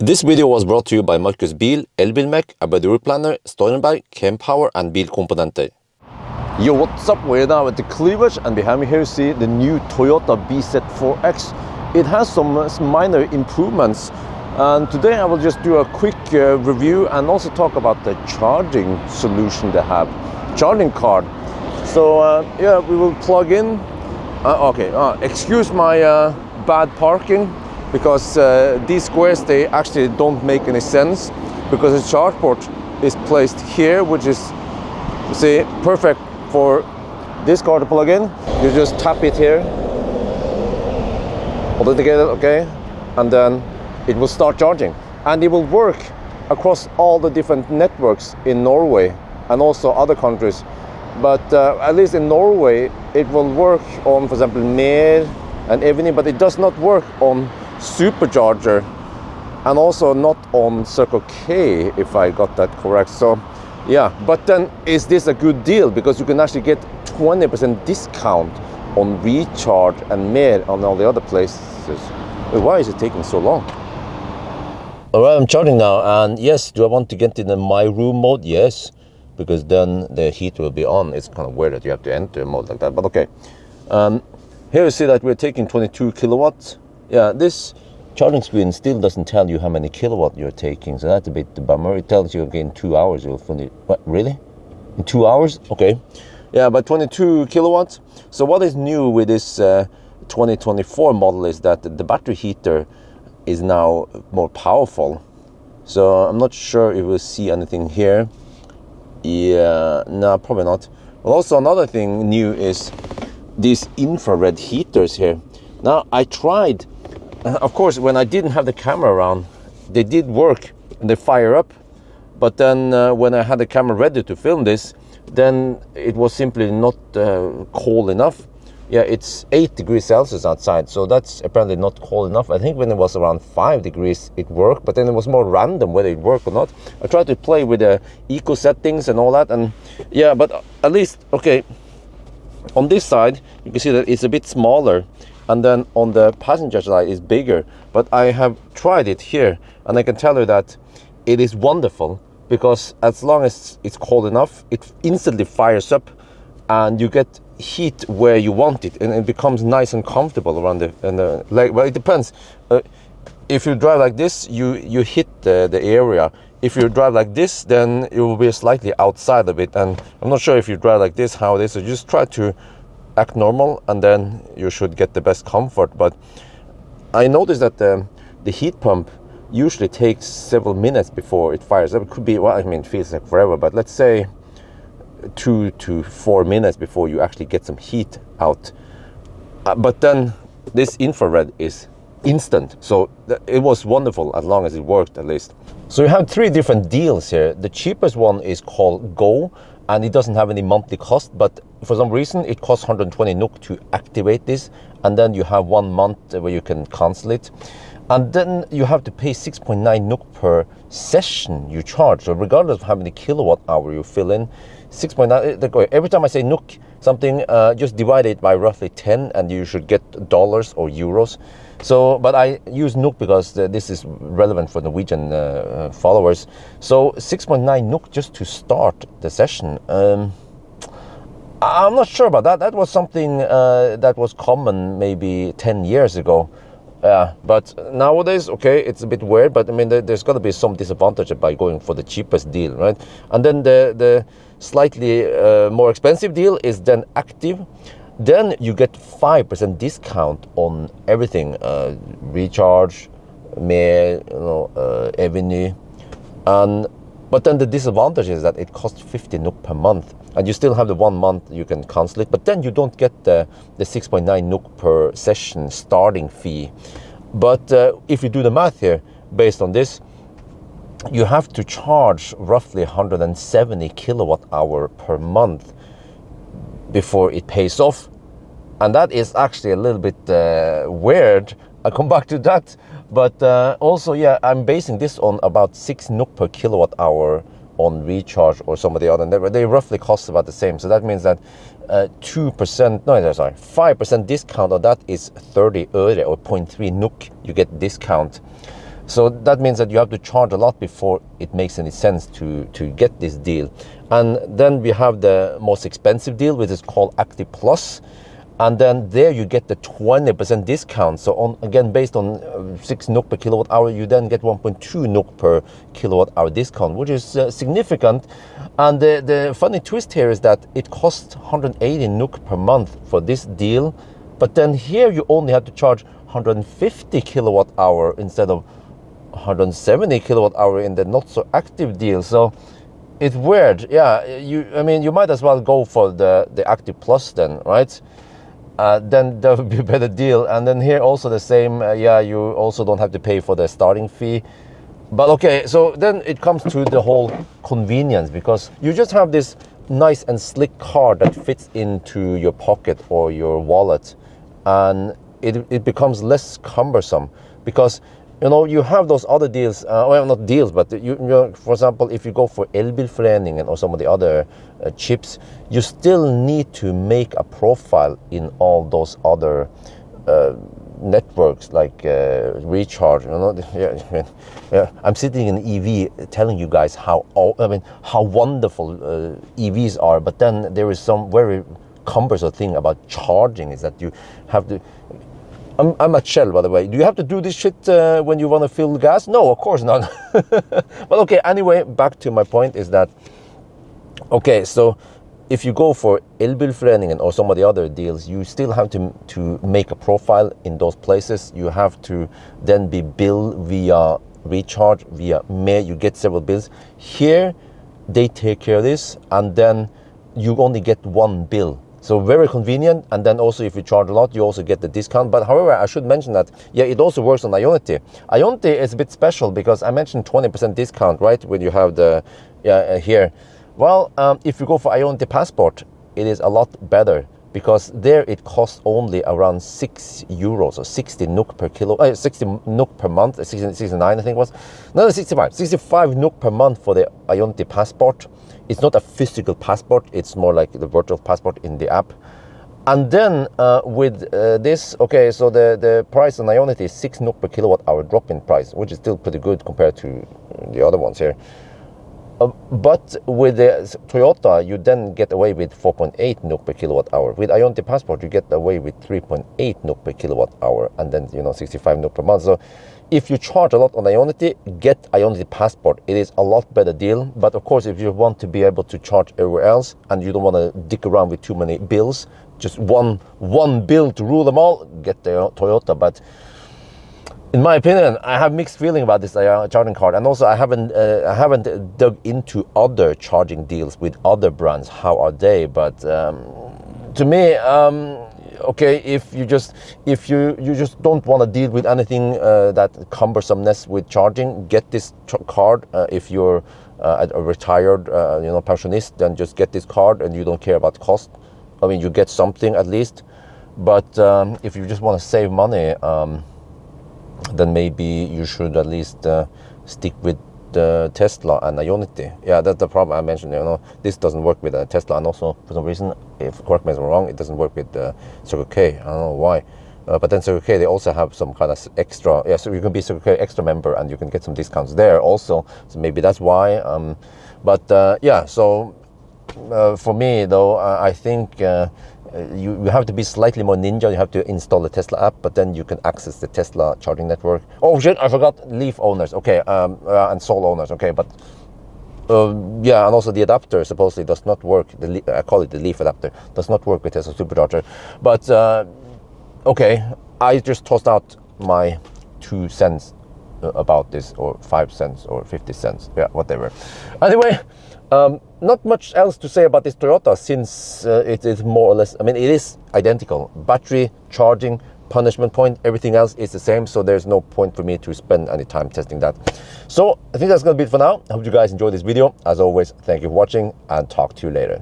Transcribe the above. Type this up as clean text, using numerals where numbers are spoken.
This video was brought to you by Markus Bil, Elbilmek, ABRP, Stormberg, Kempower and Bilkomponenter. Yo, what's up? We're now at the cleavage, and behind me here you see the new Toyota bZ4X. It has some minor improvements, and today I will just do a quick review and also talk about the charging solution they have, charging card. So yeah, we will plug in. Excuse my bad parking, because these squares, they actually don't make any sense, because the charge port is placed here, which is, you see, perfect for this car to plug in. You just tap it here, hold it together, okay, and then it will start charging, and it will work across all the different networks in Norway and also other countries. But at least in Norway it will work on, for example, Mer and Ionity, but it does not work on Supercharger and also not on Circle K, if I got that correct. So yeah, but then is this a good deal, because you can actually get 20% discount on Recharge and Mer on all the other places. Why is it taking so long? Alright, I'm charging now, and yes, do I want to get in the My Room mode? Yes, because then the heat will be on. It's kind of weird that you have to enter a mode like that, but okay. Here you see that we're taking 22 kilowatts. Yeah, this charging screen still doesn't tell you how many kilowatt you're taking, so that's a bit the bummer. It tells you, okay, in 2 hours you'll fully... What, really? In 2 hours? Okay. Yeah, but 22 kilowatts. So what is new with this 2024 model is that the battery heater is now more powerful. So I'm not sure if we'll see anything here. Yeah, no, probably not. Well, also another thing new is these infrared heaters here. Now, I tried, of course, when I didn't have the camera around, they did work and they fire up. But then when I had the camera ready to film this, then it was simply not cold enough. Yeah, it's 8 degrees Celsius outside, so that's apparently not cold enough. I think when it was around 5 degrees, it worked, but then it was more random whether it worked or not. I tried to play with the eco settings and all that, and yeah, but at least, okay, on this side, you can see that it's a bit smaller, and then on the passenger side is bigger. But I have tried it here, and I can tell you that it is wonderful, because as long as it's cold enough, it instantly fires up, and you get heat where you want it, and it becomes nice and comfortable around the leg. Well, it depends. If you drive like this, you hit the area. If you drive like this, then you will be slightly outside of it. And I'm not sure if you drive like this how it is. So just try to act normal, and then you should get the best comfort. But I noticed that the heat pump usually takes several minutes before it fires up. It could be, well, I mean, it feels like forever, but let's say 2 to 4 minutes before you actually get some heat out. But then this infrared is instant, so it was wonderful as long as it worked, at least. So you have 3 different deals here. The cheapest one is called Go, and it doesn't have any monthly cost, but for some reason it costs 120 NOK to activate this, and then you have 1 month where you can cancel it. And then you have to pay 6.9 NOK per session you charge. So regardless of how many kilowatt hour you fill in, 6.9, every time I say NOK something, just divide it by roughly 10, and you should get dollars or euros. So, but I use NOK because this is relevant for Norwegian followers. So 6.9 NOK just to start the session. I'm not sure about that. That was something that was common maybe 10 years ago. But nowadays, okay, it's a bit weird, but I mean, there's got to be some disadvantage by going for the cheapest deal, right? And then the slightly more expensive deal is then active. Then you get 5% discount on everything, Recharge, Mer, Ionity, and but then the disadvantage is that it costs 50 NOK per month, and you still have the 1 month you can cancel it, but then you don't get the 6.9 NOK per session starting fee. But if you do the math here, based on this, you have to charge roughly 170 kilowatt hour per month before it pays off, and that is actually a little bit weird. I'll come back to that. But also, yeah, I'm basing this on about 6 NOK per kilowatt hour on Recharge or some of the other. They roughly cost about the same. So that means that 5% discount on that is 30 øre or 0.3 NOK. You get discount. So that means that you have to charge a lot before it makes any sense to get this deal. And then we have the most expensive deal, which is called Active Plus. And then there you get the 20% discount. So again, based on 6 NOK per kilowatt hour, you then get 1.2 NOK per kilowatt hour discount, which is significant. And the funny twist here is that it costs 180 NOK per month for this deal. But then here you only have to charge 150 kilowatt hour instead of 170 kilowatt hour in the not so active deal. So it's weird. Yeah, I mean, you might as well go for the Active Plus then, right? Then that would be a better deal. And then here also the same, yeah, you also don't have to pay for the starting fee. But okay, so then it comes to the whole convenience, because you just have this nice and slick card that fits into your pocket or your wallet, and it becomes less cumbersome, because you know, you have those other deals, well, not deals, but you know, for example, if you go for Elbilmek or some of the other chips, you still need to make a profile in all those other networks, like recharge. You know, yeah, I'm sitting in EV telling you guys how wonderful EVs are, but then there is some very cumbersome thing about charging, is that you have to. I'm at Shell, by the way. Do you have to do this shit when you want to fill gas? No, of course not. But okay, anyway, back to my point is that, okay, so if you go for Elbilmek or some of the other deals, you still have to make a profile in those places. You have to then be billed via recharge, via mail. You get several bills. Here, they take care of this, and then you only get one bill. So very convenient, and then also if you charge a lot, you also get the discount. But however, I should mention that, yeah, it also works on Ionity. Ionity is a bit special because I mentioned 20% discount, right, when you have the, here. Well, if you go for Ionity Passport, it is a lot better, because there it costs only around 6 euros or 60 NOK per kilo, 60 NOK per month, 69 I think it was. No, 65 NOK per month for the Ionity Passport. It's not a physical passport, it's more like the virtual passport in the app. And then with this, okay, so the price on Ionity is 6 NOK per kilowatt hour drop in price, which is still pretty good compared to the other ones here. But with the Toyota, you then get away with 4.8 NOK per kilowatt hour. With Ionity Passport, you get away with 3.8 NOK per kilowatt hour, and then, you know, 65 NOK per month. So if you charge a lot on Ionity, get Ionity Passport. It is a lot better deal. But of course, if you want to be able to charge everywhere else and you don't want to dick around with too many bills, just one bill to rule them all, get the Toyota. But in my opinion, I have mixed feeling about this charging card, and also I haven't dug into other charging deals with other brands. How are they? But to me, okay, if you just don't want to deal with anything that cumbersomeness with charging, get this card. If you're a retired, you know, pensionist, then just get this card, and you don't care about cost. I mean, you get something at least. But if you just want to save money, then maybe you should at least stick with Tesla and Ionity. Yeah, that's the problem I mentioned. You know, this doesn't work with Tesla, and also for some reason, if correct me if I'm wrong, it doesn't work with Circle K. I don't know why. But then Circle K, they also have some kind of extra. Yeah, so you can be Circle K extra member, and you can get some discounts there also. So maybe that's why. But yeah, so for me though, I think. You have to be slightly more ninja. You have to install the Tesla app, but then you can access the Tesla charging network. Oh shit, I forgot Leaf owners. Okay, and Sol owners. Okay, but yeah, and also the adapter supposedly does not work. I call it the Leaf adapter. Does not work with Tesla supercharger. But okay, I just tossed out my 2 cents about this, or 5 cents, or 50 cents. Yeah, whatever. Anyway. Not much else to say about this Toyota, since it is more or less, I mean, it is identical. Battery, charging, punishment point, everything else is the same, so there's no point for me to spend any time testing that. So I think that's going to be it for now. I hope you guys enjoyed this video. As always, thank you for watching, and talk to you later.